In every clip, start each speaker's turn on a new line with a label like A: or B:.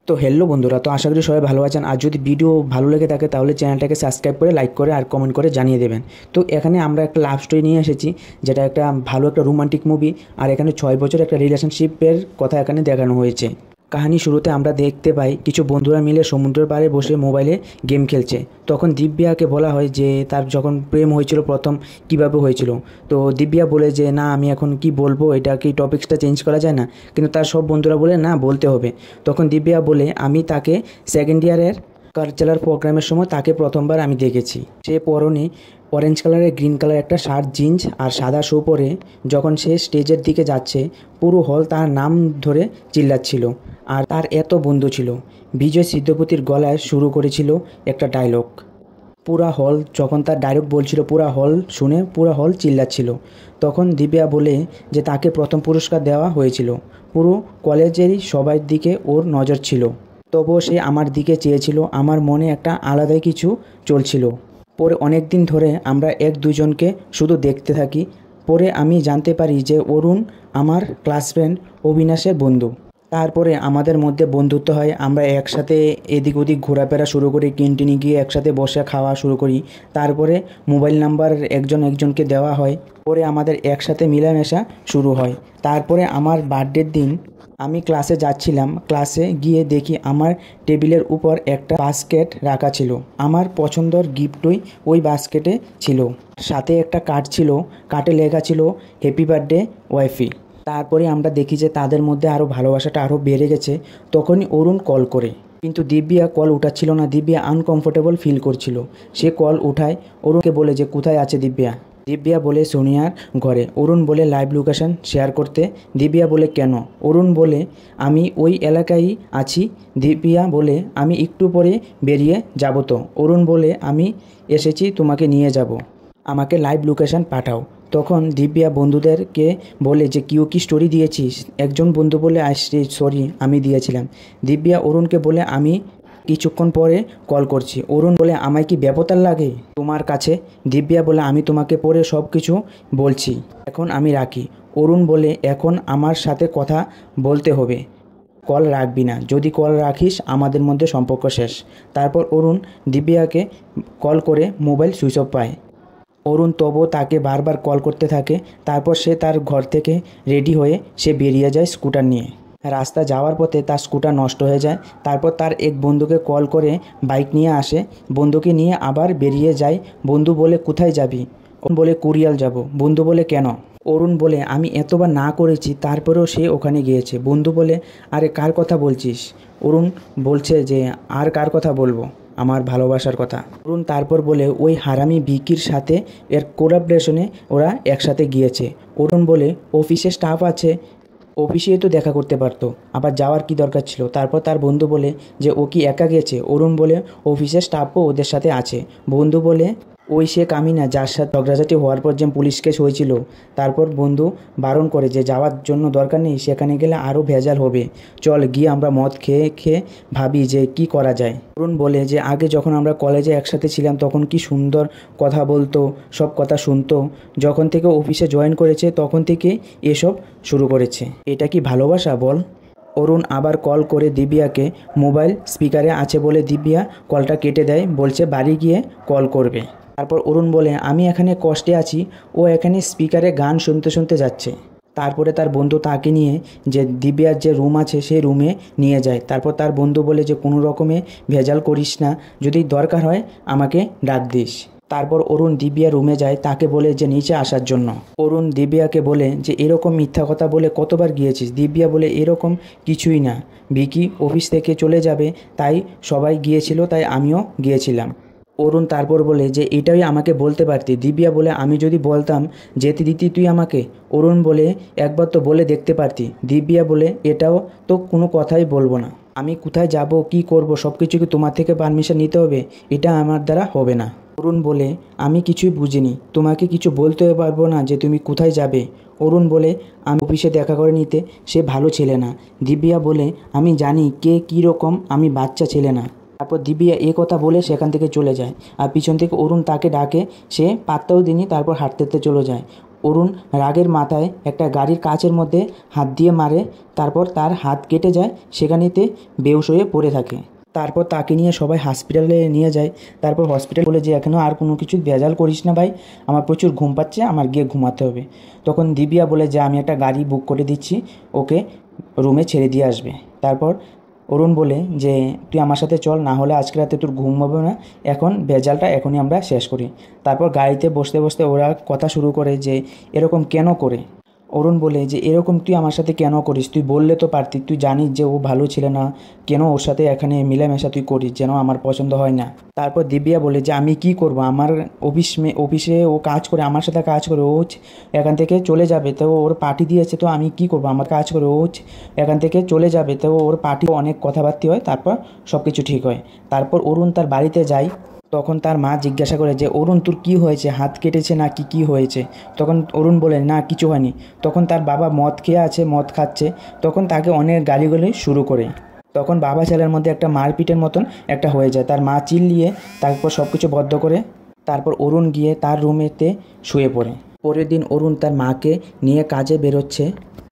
A: তো হ্যালো বন্ধুরা, তো আশা করি সবাই ভালো আছেন। আর যদি ভিডিও ভালো লেগে থাকে তাহলে চ্যানেলটাকে সাবস্ক্রাইব করে, লাইক করে আর কমেন্ট করে জানিয়ে দেবেন। তো এখানে আমরা একটা লাভ স্টোরি নিয়ে এসেছি, যেটা একটা ভালো একটা রোমান্টিক মুভি। আর এখানে 6 বছর একটা রিলেশনশিপের কথা এখানে দেখানো হয়েছে। কাহিনী শুরুতে আমরা দেখতে পাই কিছু বন্ধুরা মিলে সমুদ্রের পাড়ে বসে মোবাইলে গেম খেলছে। তখন দিব্যাকে বলা হয় যে তার যখন প্রেম হয়েছিল প্রথম কিভাবে হয়েছিল। তো দিব্যা বলে যে না, আমি এখন কি বলবো, এটা কি টপিক্সটা চেঞ্জ করা যায় না? কিন্তু তার সব বন্ধুরা বলে না, বলতে হবে। তখন দিব্যা বলে আমি তাকে সেকেন্ড ইয়ারের কালচারাল প্রোগ্রামের সময় তাকে প্রথমবার আমি দেখেছি। সে পরনে অরেঞ্জ কালারের গ্রিন কালার একটা শার্ট, জিন্স আর সাদা শু পরে যখন সে স্টেজের দিকে যাচ্ছে, পুরো হল তার নাম ধরে চিল্লাচ্ছিল। আর তার এত বন্ধু ছিল। বিজয় সিদ্ধপতির গলায় শুরু করেছিল একটা ডায়লগ। পুরা হল যখন তার ডায়লগ বলছিল, পুরা হল শুনে পুরা হল চিল্লাচ্ছিল। তখন দিব্যা বলে যে তাকে প্রথম পুরস্কার দেওয়া হয়েছিল। পুরো কলেজেরই সবার দিকে ওর নজর ছিল, তবুও সে আমার দিকে চেয়েছিল। আমার মনে একটা আলাদাই কিছু চলছিল। পরে অনেক দিন ধরে আমরা এক দুজনকে শুধু দেখতে থাকি। পরে আমি জানতে পারি যে অরুণ আমার ক্লাস ফ্রেন্ড অবিনাশের বন্ধু। তারপরে আমাদের মধ্যে বন্ধুত্ব হয়। আমরা একসাথে এদিক ওদিক ঘোরাফেরা শুরু করি, ক্যান্টিনে গিয়ে একসাথে বসে খাওয়া শুরু করি। তারপরে মোবাইল নাম্বার একজন একজনকে দেওয়া হয়। পরে আমাদের একসাথে মেলামেশা শুরু হয়। তারপরে আমার বার্থডের দিন আমি ক্লাসে যাচ্ছিলাম। ক্লাসে গিয়ে দেখি আমার টেবিলের উপর একটা বাস্কেট রাখা ছিল। আমার পছন্দের গিফটই ওই বাস্কেটে ছিল। সাথে একটা কার্ড ছিল, কার্ডে লেখা ছিল হ্যাপি বার্থডে ওয়াইফি। তারপরে আমরা দেখি যে তাদের মধ্যে আরও ভালোবাসাটা আরও বেড়ে গেছে। তখনই অরুণ কল করে, কিন্তু দিব্যা কল উঠাচ্ছিল না। দিব্যা আনকমফোর্টেবল ফিল করছিল। সে কল উঠায়, অরুণকে বলে যে কোথায় আছে দিব্যা। দিব্যা বলে সোনিয়ার ঘরে। অরুণ বলে লাইভ লোকেশন শেয়ার করতে। দিব্যা বলে কেন? অরুণ বলে আমি ওই এলাকায় আছি। দিব্যা বলে আমি একটু পরে বেরিয়ে যাব। তো অরুণ বলে আমি এসেছি, তোমাকে নিয়ে যাব, আমাকে লাইভ লোকেশন পাঠাও। তখন দিব্যা বন্ধুদেরকে বলে যে কেউ কি স্টোরি দিয়েছিস? একজন বন্ধু বলে আসছে সরি, আমি দিয়েছিলাম। দিব্যা অরুণকে বলে আমি কিছুক্ষণ পরে কল করছি। অরুণ বলে আমায় কি ব্যাপার লাগে তোমার কাছে? দিব্যা বলে আমি তোমাকে পরে সব কিছু বলছি, এখন আমি রাখি। অরুণ বলে এখন আমার সাথে কথা বলতে হবে, কল রাখবি না। যদি কল রাখিস আমাদের মধ্যে সম্পর্ক শেষ। তারপর অরুণ দিব্যাকে কল করে মোবাইল সুইচ অফ পায়। অরুণ তবুও তাকে বারবার কল করতে থাকে। তারপর সে তার ঘর থেকে রেডি হয়ে সে বেরিয়ে যায় স্কুটার নিয়ে। রাস্তা যাওয়ার পথে তার স্কুটার নষ্ট হয়ে যায়। তারপর তার এক বন্ধুকে কল করে বাইক নিয়ে আসে। বন্ধুকে নিয়ে আবার বেরিয়ে যায়। বন্ধু বলে কোথায় যাবি? অরুণ বলে কুরিয়াল যাব। বন্ধু বলে কেন? অরুণ বলে আমি এতবার না করেছি, তারপরেও সে ওখানে গিয়েছে। বন্ধু বলে আরে কার কথা বলছিস? অরুণ বলছে যে আর কার কথা বলবো, আমার ভালোবাসার কথা। অরুণ তারপর বলে ওই হারামি ভিকির সাথে এর কোলাবরেশনে ওরা একসাথে গিয়েছে। অরুণ বলে অফিসে স্টাফ আছে, অফিসে তো দেখা করতে পারতো, আবার যাওয়ার কি দরকার ছিল? তারপর তার বন্ধু বলে যে ও কি একা গেছে? অরুণ বলে অফিসের স্টাফও ওদের সাথে আছে। বন্ধু বলে ওই সে কামিনা যার সাথে ঝগড়াঝাটি হওয়ার পর যে পুলিশ কেস হয়েছিল। তারপর বন্ধু বারণ করে যে যাওয়ার জন্য দরকার নেই, সেখানে গেলে আরও ভেজাল হবে, চল গিয়ে আমরা মদ খেয়ে খেয়ে ভাবি যে কি করা যায়। অরুণ বলে যে আগে যখন আমরা কলেজে একসাথে ছিলাম তখন কি সুন্দর কথা বলতো, সব কথা শুনতো। যখন থেকে অফিসে জয়েন করেছে তখন থেকে এসব শুরু করেছে। এটা কি ভালোবাসা বল? অরুণ আবার কল করে দিব্যাকে। মোবাইল স্পিকারে আছে বলে দিব্যা কলটা কেটে দেয়, বলছে বাড়ি গিয়ে কল করবে। তারপর অরুণ বলে আমি এখানে কষ্টে আছি, ও এখানে স্পিকারে গান শুনতে শুনতে যাচ্ছে। তারপরে তার বন্ধু তাকে নিয়ে যে দিব্যার যে রুম আছে সেই রুমে নিয়ে যায়। তারপর তার বন্ধু বলে যে কোনো রকমে ভেজাল করিস না, যদি দরকার হয় আমাকে ডাক দিস। তারপর অরুণ দিব্যার রুমে যায়, তাকে বলে যে নিচে আসার জন্য। অরুণ দিব্যাকে বলে যে এরকম মিথ্যা কথা বলে কতবার গিয়েছিস? দিব্যা বলে এরকম কিছুই না, ভিকি অফিস থেকে চলে যাবে তাই সবাই গিয়েছিল, তাই আমিও গিয়েছিলাম। অরুণ তারপর বলে যে এটাই আমাকে বলতে পারতি। দিব্যা বলে আমি যদি বলতাম যেতে দিতি তুই আমাকে? অরুণ বলে একবার তো বলে দেখতে পারতি। দিব্যা বলে এটাও তো কোনো কথাই বলবো না, আমি কোথায় যাব কি করব সব কিছু কি তোমার থেকে পারমিশন নিতে হবে? এটা আমার দ্বারা হবে না। অরুণ বলে আমি কিছুই বুঝিনি, তোমাকে কিছু বলতে পারবো না যে তুমি কোথায় যাবে। অরুণ বলে আমি অফিসে দেখা করে নিতে, সে ভালো ছেলে না। দিব্যা বলে আমি জানি কে কীরকম, আমি বাচ্চা ছেলে না। তারপর দিব্যা এ কথা বলে সেখান থেকে চলে যায়। আর পিছন থেকে অরুণ তাকে ডাকে, সে পাত্তাও দিনি। তারপর হাঁটতে চলে যায়। অরুণ রাগের মাথায় একটা গাড়ির কাচের মধ্যে হাত দিয়ে মারে, তারপর তার হাত কেটে যায়, সেখানেতে বেহুশ হয়ে পড়ে থাকে। তারপর তাকে নিয়ে সবাই হসপিটালে নিয়ে যায়। তারপর হসপিটাল বলে যে এখনও আর কোনো কিছু ভেজাল করিস না ভাই, আমার প্রচুর ঘুম পাচ্ছে, আমার গিয়ে ঘুমাতে হবে। তখন দিব্যা বলে যে আমি একটা গাড়ি বুক করে দিচ্ছি, ওকে রুমে ছেড়ে দিয়ে আসবে। তারপর অরুণ বলে যে তুই আমার সাথে চল, না হলে আজকে রাতে তোর ঘুম হবে না, এখন ভেজালটা এখনই আমরা শেষ করি। তারপর গাড়িতে বসতে বসতে ওরা কথা শুরু করে যে এরকম কেন করে। অরুণ বলে যে এরকম তুই আমার সাথে কেন করিস, তুই বললে তো পারতি, তুই জানিস যে ও ভালো ছিল না, কেন ওর সাথে এখানে মিলেমিশা তুই করিস, যেন আমার পছন্দ হয় না। তারপর দিব্যা বলে যে আমি কি করব, আমার অফিসে ও কাজ করে, আমার সাথে কাজ করে, ও এখান থেকে চলে যাবে, তো ওর পার্টি দিয়েছে, তো আমি কি করব, আমার কাজ করে ও এখান থেকে চলে যাবে, তো ওর পার্টি অনেক কথাবার্তা হয়, তারপর সব কিছু ঠিক হয়। তারপর অরুণ তার বাড়িতে যায়। তখন তার মা জিজ্ঞাসা করে যে অরুণ তোর কী হয়েছে, হাত কেটেছে না কি হয়েছে? তখন অরুণ বলে না কিছু হয়নি। তখন তার বাবা মদ খেয়ে আছে, মদ খাচ্ছে, তখন তাকে অনেক গালিগালি শুরু করে। তখন বাবা ছেলের মধ্যে একটা মারপিটের মতন একটা হয়ে যায়। তার মা চিল্লিয়ে তারপর সব কিছু বদ্ধ করে। তারপর অরুণ গিয়ে তার রুমেতে শুয়ে পড়ে। পরের দিন অরুণ তার মাকে নিয়ে কাজে বেরোচ্ছে,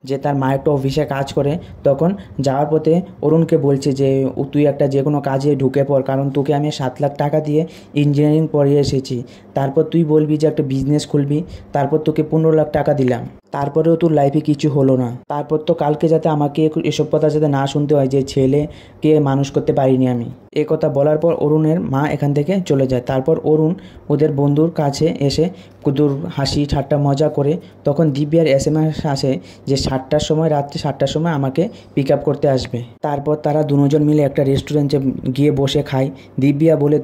A: যে তার মা একটা অফিসে কাজ করে। তখন যাওয়ার পথে অরুণকে বলছে যে তুই একটা যে কোনো কাজে ঢুকে পড়, কারণ তোকে আমি 7 লাখ টাকা দিয়ে ইঞ্জিনিয়ারিং পড়িয়ে এসেছি, তারপর তুই বলবি যে একটা বিজনেস খুলবি, তারপর তোকে 15 লাখ টাকা দিলাম, তারপরেও তোর লাইফে কিছু হলো না। তারপর তো কালকে যাতে আমাকে এসব কথা যাতে না শুনতে হয় যে ছেলেকে মানুষ করতে পারিনি আমি। এ কথা বলার পর অরুণের মা এখান থেকে চলে যায়। তারপর অরুণ ওদের বন্ধুর কাছে এসে কুদুর হাসি ঠাট্টা মজা করে। তখন দিব্যার SMS আসে যে 7টার সময়, রাত্রি 7টার সময় আমাকে পিক আপ করতে আসবে। তারপর তারা দুজন মিলে একটা রেস্টুরেন্টে গিয়ে বসে খায়। দিব্যা বলে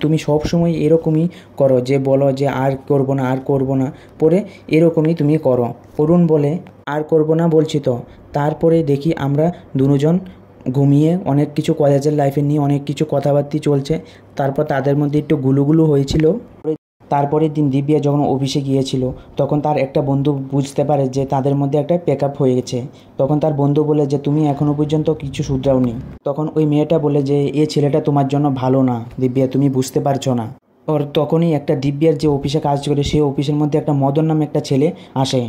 A: তুমি সব সময় এরকমই করো, যে বলো যে আর করবো না আর করবো না, পরে এরকমই তুমি করো। অরুণ বলে আর করবো না বলছি তো। তারপরে দেখি আমরা দুজন ঘুমিয়ে অনেক কিছু কলেজের লাইফে নিয়ে অনেক কিছু কথাবার্তা চলছে। তারপর তাদের মধ্যে একটু গুলুগুলু হয়েছিল। তারপরের দিন দিব্যা যখন অফিসে গিয়েছিল, তখন তার একটা বন্ধু বুঝতে পারে যে তাদের মধ্যে একটা প্যাকআপ হয়ে গেছে। তখন তার বন্ধু বলে যে তুমি এখনও পর্যন্ত কিছু শুধরাওনি। তখন ওই মেয়েটা বলে যে এ ছেলেটা তোমার জন্য ভালো না দিব্যা, তুমি বুঝতে পারছো না। ওর তখনই একটা দিব্যার যে অফিসে কাজ করে সেই অফিসের মধ্যে একটা মদন নামে একটা ছেলে আসে।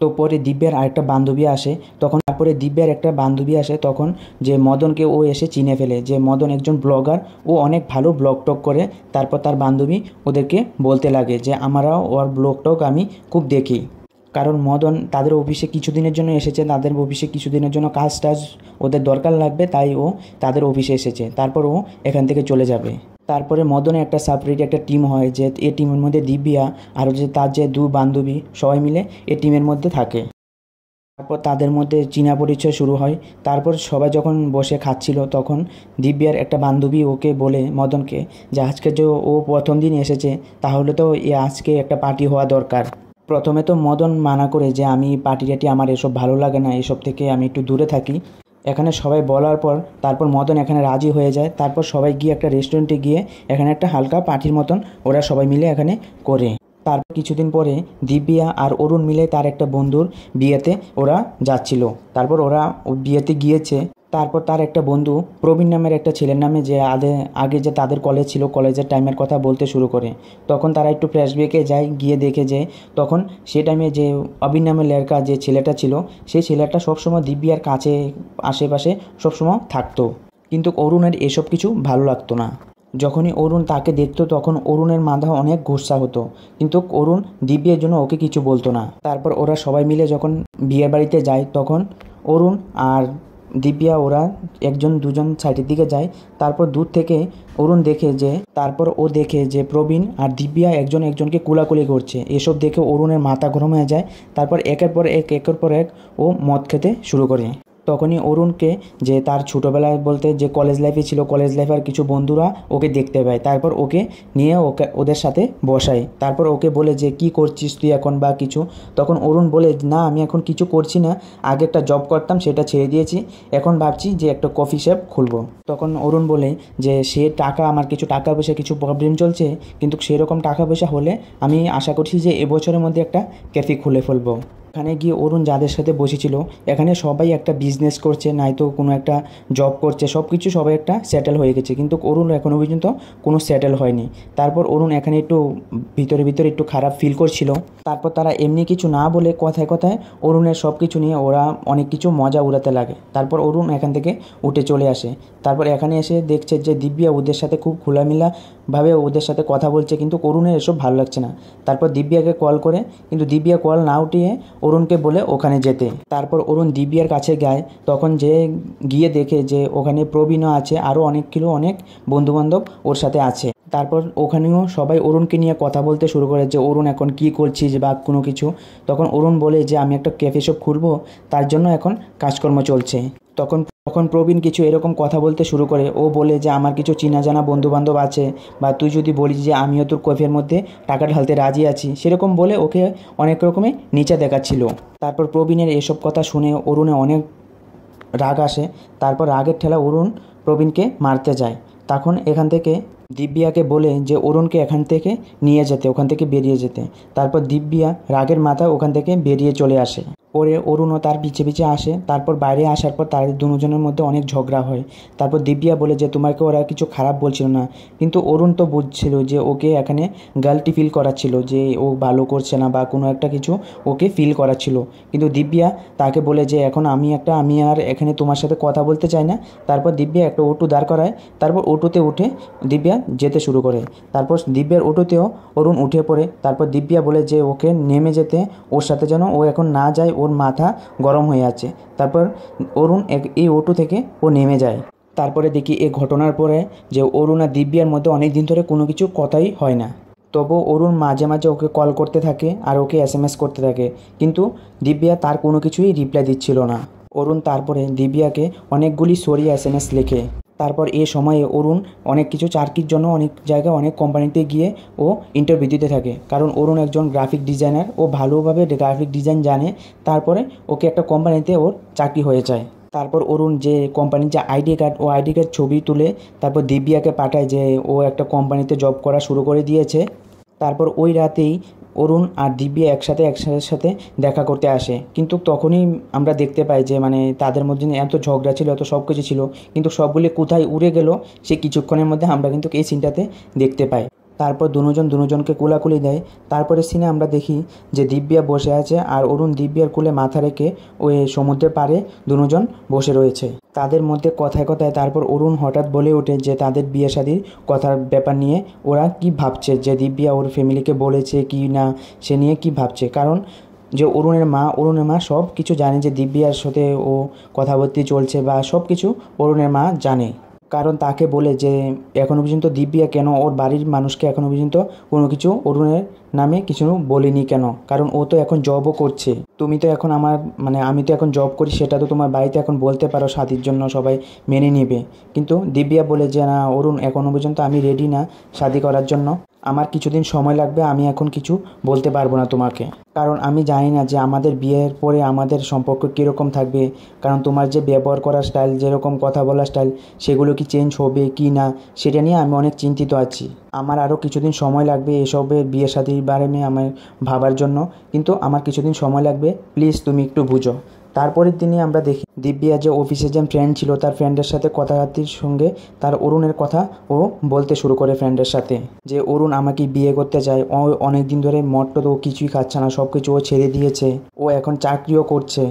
A: তো পরে দিব্যার আরেকটা বান্ধবী আসে। তখন তারপরে দিব্যার একটা বান্ধবী আসে, তখন যে মদনকে ও এসে চিনে ফেলে যে মদন একজন ব্লগার, ও অনেক ভালো ব্লগ টক করে। তারপর তার বান্ধবী ওদেরকে বলতে লাগে যে আমরাও ওর ব্লগ টক আমি খুব দেখি, কারণ মদন তাদের অফিসে কিছুদিনের জন্য এসেছে, তাদের অফিসে কিছুদিনের জন্য কাজ টাজ ওদের দরকার লাগবে, তাই ও তাদের অফিসে এসেছে। তারপর ও এখান থেকে চলে যাবে। তারপরে মদনে একটা সেপারেট একটা টিম হয়, যে এই টিমের মধ্যে দিব্যা আর যে তার যে 2 বান্ধবী সবাই মিলে এই টিমের মধ্যে থাকে। তারপর তাদের মধ্যে চীনা পরিচয় শুরু হয়। তারপর সবাই যখন বসে খাচ্ছিল, তখন দিব্যার একটা বান্ধবী ওকে বলে মদনকে যে আজকে যে ও প্রথম দিন এসেছে, তাহলে তো আজকে একটা পার্টি হওয়া দরকার। প্রথমে তো মদন মানা করে যে আমি পার্টি আমার এসব ভালো লাগে না, এসব থেকে আমি একটু দূরে থাকি। এখানে সবাই বলার পর তারপর মদন এখানে রাজি হয়ে যায়। তারপর সবাই গিয়ে একটা রেস্টুরেন্টে গিয়ে এখানে একটা হালকা পার্টির মতন ওরা সবাই মিলে এখানে করে। তারপর কিছুদিন পরে দিব্যা আর অরুণ মিলে তার একটা বন্ধুর বিয়েতে ওরা যাচ্ছিল। তারপর ওরা বিয়েতে গিয়েছে। তারপর তার একটা বন্ধু প্রবীণ নামের একটা ছেলের নামে যে আগে যে তাদের কলেজ ছিল, কলেজের টাইমের কথা বলতে শুরু করে। তখন তারা একটু ফ্ল্যাশব্যাকে যায়, গিয়ে দেখে যে তখন সে টাইমে যে অবিন নামের লড়কা যে ছেলেটা ছিল, সেই ছেলেটা সবসময় দিব্যার কাছে আশেপাশে সবসময় থাকতো, কিন্তু অরুণের এসব কিছু ভালো লাগতো না। যখনই অরুণ তাকে দেখতো তখন অরুণের মাথা অনেক গুসা হতো, কিন্তু অরুণ দিব্যার জন্য ওকে কিছু বলতো না। তারপর ওরা সবাই মিলে যখন বিয়ের বাড়িতে যায়, তখন অরুণ আর দিব্যা ওরা 1-2জন সাইডের দিকে যায়। তারপর দূর থেকে অরুণ দেখে যে প্রবীণ আর দিব্যা একজনকে কুলাকুলি করছে। এসব দেখে অরুণের মাথা গরম হয়ে যায়। তারপর একের পর এক ও মদ খেতে শুরু করে। তখনই অরুণকে যে তার ছোটোবেলায় বলতে যে কলেজ লাইফে ছিল, কলেজ লাইফের কিছু বন্ধুরা ওকে দেখতে পায়। তারপর ওকে নিয়ে ওদের সাথে বসায়। তারপর ওকে বলে যে কি করছিস তুই এখন বা কিছু। তখন অরুণ বলে না আমি এখন কিছু করছি না, আগে একটা জব করতাম সেটা ছেড়ে দিয়েছি, এখন ভাবছি যে একটা কফি শপ খুলবো। তখন অরুণ বলে যে আমার কিছু টাকা পয়সা কিছু প্রবলেম চলছে, কিন্তু সেরকম টাকা পয়সা হলে আমি আশা করছি যে এবছরের মধ্যে একটা ক্যাফে খুলে ফেলবো। এখানে গিয়ে অরুণ যাদের সাথে বসেছিল এখানে সবাই একটা বিজনেস করছে, নয়তো কোনো একটা জব করছে, সব কিছু সবাই একটা সেটেল হয়ে গেছে, কিন্তু অরুণ এখনও পর্যন্ত কোনো সেটেল হয়নি। তারপর অরুণ এখানে একটু ভিতরে ভিতরে একটু খারাপ ফিল করছিল। তারপর তারা এমনি কিছু না বলে কথায় কথায় অরুণের সব কিছু নিয়ে ওরা অনেক কিছু মজা উড়াতে লাগে। তারপর অরুণ এখান থেকে উঠে চলে আসে। তারপর এখানে এসে দেখছে যে দিব্যা ওদের সাথে খুব খোলামেলাভাবে ওদের সাথে কথা বলছে, কিন্তু অরুণের এসব ভালো লাগছে না। তারপর দিব্যাকে কল করে, কিন্তু দিব্যা কল না উঠিয়ে অরুণকে বলে ওখানে যেতে। তারপর অরুণ দিব্যার কাছে যায়, তখন যে গিয়ে দেখে যে ওখানে প্রবীণও আছে, আরও অনেক বন্ধুবান্ধব ওর সাথে আছে। তারপর ওখানেও সবাই অরুণকে নিয়ে কথা বলতে শুরু করে যে অরুণ এখন কী করছিস বা কোনো কিছু। তখন অরুণ বলে যে আমি একটা ক্যাফে শপ খুলবো, তার জন্য এখন কাজকর্ম চলছে। তখন তখন প্রবীণ কিছু এরকম কথা বলতে শুরু করে। ও বলে যে আমার কিছু চেনা জানা বন্ধুবান্ধব আছে, বা তুই যদি বলিস যে আমিও তোর ক্যাফের মধ্যে টাকা ঢালতে রাজি আছি, সেরকম বলে ওকে অনেক রকমের নিচে দেখাচ্ছিল। তারপর প্রবীণের এসব কথা শুনে অরুণে অনেক রাগ আসে। তারপর রাগের ঠেলা অরুণ প্রবীণকে মারতে যায়। তখন এখান থেকে দিব্যাকে বলে যে অরুণকে এখান থেকে নিয়ে যেতে, ওখান থেকে বেরিয়ে যেতে। তারপর দিব্যা রাগের মাথায় ওখান থেকে বেরিয়ে চলে আসে। পরে অরুণও তার পিছে পিছে আসে। তারপর বাইরে আসার পর তাদের দুজনের মধ্যে অনেক ঝগড়া হয়। তারপর দিব্যা বলে যে তোমাকে ওরা কিছু খারাপ বলছিল না, কিন্তু অরুণ তো বুঝছিল যে ওকে এখানে গালটি ফিল করাচ্ছিল, যে ও ভালো করছে না বা কোনো একটা কিছু ওকে ফিল করাচ্ছিল। কিন্তু দিব্যা তাকে বলে যে এখন আমি আর এখানে তোমার সাথে কথা বলতে চাই না। তারপর দিব্যা একটা অটো দাঁড় করায়। তারপর অটোতে উঠে দিব্যা যেতে শুরু করে। তারপর দিব্যার অটোতেও অরুণ উঠে পড়ে। তারপর দিব্যা বলে যে ওকে নেমে যেতে, ওর সাথে যেন ও এখন না যায়, ওর মাথা গরম হয়ে আছে। তারপর অরুণ এই অটো থেকে ও নেমে যায়। তারপরে দেখি এই ঘটনার পরে যে অরুণ আর দিব্যার মধ্যে অনেক দিন ধরে কোনো কিছু কথাই হয় না। তবুও অরুণ মাঝে মাঝে ওকে কল করতে থাকে আর ওকে SMS করতে থাকে, কিন্তু দিব্যা তার কোনো কিছুই রিপ্লাই দিচ্ছিল না। অরুণ তারপরে দিব্যাকে অনেকগুলি সরি SMS লেখে। তারপর এই সময়ে অরুণ অনেক কিছু চাকরির জন্য অনেক জায়গায় অনেক কোম্পানিতে গিয়ে ও ইন্টারভিউ দিতে থাকে, কারণ অরুণ একজন গ্রাফিক ডিজাইনার, ও ভালোভাবে গ্রাফিক ডিজাইন জানে। তারপরে ওকে একটা কোম্পানিতে ওর চাকরি হয়ে যায়। তারপর অরুণ যে কোম্পানির যে আইডি কার্ড ছবি তুলে তারপর দিব্যাকে পাঠায় যে ও একটা কোম্পানিতে জব করা শুরু করে দিয়েছে। তারপর ওই রাতেই অরুণ আর দিব্যা একসাথে দেখা করতে আসে, কিন্তু তখনই আমরা দেখতে পাই যে মানে তাদের মধ্যে এত ঝগড়া ছিল, এত সব কিছু ছিল, কিন্তু সবগুলি কোথায় উড়ে গেল সে কিছুক্ষণের মধ্যে আমরা কিন্তু এই সিনটাতে দেখতে পাই। তারপর দুজনকে কোলাকুলি দেয়। তারপরে সিনে আমরা দেখি যে দিব্যা বসে আছে আর অরুণ দিব্যার কোলে মাথা রেখে ওই সমুদ্রের পাড়ে দুজন বসে রয়েছে। তাদের মধ্যে কথায় কথায় তারপর অরুণ হঠাৎ বলে ওঠে যে তাদের বিয়ে শাদির কথার ব্যাপার নিয়ে ওরা কি ভাবছে, যে দিব্যা ওর ফ্যামিলিকে বলেছে কি না সে নিয়ে কি ভাবছে। কারণ যে অরুণের মা সব কিছু জানে যে দিব্যার সাথে ও কথাবার্তা চলছে, বা সব কিছু অরুণের মা জানে। কারণ তাকে বলে যে এখনও পর্যন্ত দিব্যা কেন ওর বাড়ির মানুষকে এখনও পর্যন্ত কোনো কিছু অরুণের নামে কিছু বলিনি কেন, কারণ ও তো এখন জবও করছে। তুমি তো এখন আমি তো এখন জব করি, সেটা তো তোমার বাড়িতে এখন বলতে পারো, শাদির জন্য সবাই মেনে নেবে। কিন্তু দিব্যা বলে যে না অরুণ, এখনও পর্যন্ত আমি রেডি না শাদি করার জন্য, আমার কিছুদিন সময় লাগবে, আমি এখন কিছু বলতে পারবো না তোমাকে। কারণ আমি জানি না যে আমাদের বিয়ের পরে আমাদের সম্পর্ক কীরকম থাকবে, কারণ তোমার যে ব্যবহার করার স্টাইল, যেরকম কথা বলার স্টাইল, সেগুলো কি চেঞ্জ হবে কি না সেটা নিয়ে আমি অনেক চিন্তিত আছি। আমার আরও কিছুদিন সময় লাগবে এসবের বিয়ে শাদির বারে আমার ভাবার জন্য, কিন্তু আমার কিছুদিন সময় লাগবে, প্লিজ তুমি একটু বুঝো। তারপরের দিনে আমরা দেখি দিব্যা যে অফিসের যে ফ্রেন্ড ছিল তার ফ্রেন্ডের সাথে কথাবার্তির সঙ্গে তার অরুণের কথা ও বলতে শুরু করে ফ্রেন্ডের সাথে, যে অরুণ আমাকে বিয়ে করতে চায়, ও অনেক দিন ধরে মদ তো কিছুই খাচ্ছে না, সব কিছু ও ছেড়ে দিয়েছে, ও এখন চাকরিও করছে।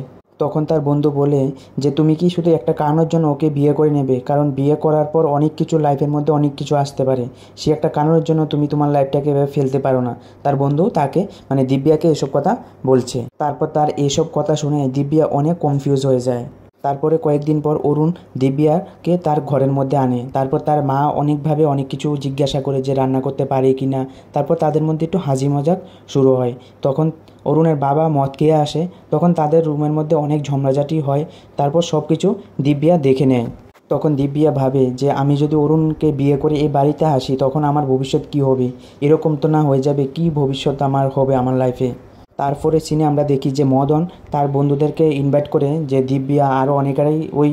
A: তখন তার বন্ধু বলে যে তুমি কি শুধু একটা কারণের জন্য ওকে বিয়ে করে নেবে, কারণ বিয়ে করার পর অনেক কিছু লাইফের মধ্যে অনেক কিছু আসতে পারে, সে একটা কারণের জন্য তুমি তোমার লাইফটাকে এভাবে ফেলতে পারো না। তার বন্ধু তাকে দিব্যাকে এসব কথা বলছে। তারপর তার এসব কথা শুনে দিব্যা অনেক কনফিউজ হয়ে যায়। তারপরে কয়েকদিন পর অরুণ দিব্যাকে তার ঘরের মধ্যে আনে। তারপর তার মা অনেকভাবে অনেক কিছু জিজ্ঞাসা করে যে রান্না করতে পারে কি না। তারপর তাদের মধ্যে একটু হাসি মজাক শুরু হয়। তখন অরুণের বাবা মদ খেয়ে আসে, তখন তাদের রুমের মধ্যে অনেক ঝগড়াঝাটি হয়। তারপর সব কিছু দিব্যা দেখে নেয়। তখন দিব্যা ভাবে যে আমি যদি অরুণকে বিয়ে করে এই বাড়িতে আসি, তখন আমার ভবিষ্যৎ কী হবে, এরকম তো না হয়ে যাবে, কি ভবিষ্যৎ আমার হবে আমার লাইফে। তারপরে সিনে আমরা দেখি যে মদন তার বন্ধুদেরকে ইনভাইট করে, যে দিব্যা আরও অনেকেরাই ওই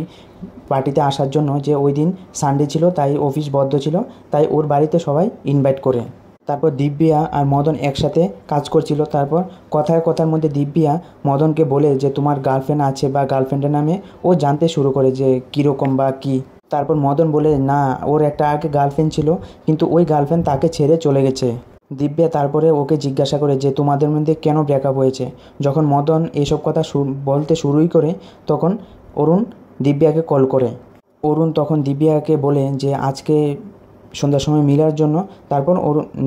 A: পার্টিতে আসার জন্য, যে ওই দিন সানডে ছিল তাই অফিস বন্ধ ছিল, তাই ওর বাড়িতে সবাই ইনভাইট করে। তারপর দিব্যা আর মদন একসাথে কাজ করছিল। তারপর কথায় কথার মধ্যে দিব্যা মদনকে বলে যে তোমার গার্লফ্রেন্ড আছে বা গার্লফ্রেন্ডের নামে ও জানতে শুরু করে যে কীরকম বা কী। তারপর মদন বলে না, ওর একটা আগে গার্লফ্রেন্ড ছিল, কিন্তু ওই গার্লফ্রেন্ড তাকে ছেড়ে চলে গেছে। দিব্যা তারপরে ওকে জিজ্ঞাসা করে যে তোমাদের মধ্যে কেন ব্রেকআপ হয়েছে। যখন মদন এসব কথা বলতে শুরুই করে তখন অরুণ দিব্যাকে কল করে। অরুণ তখন দিব্যাকে বলে যে আজকে সন্ধ্যার সময় মিলার জন্য। তারপর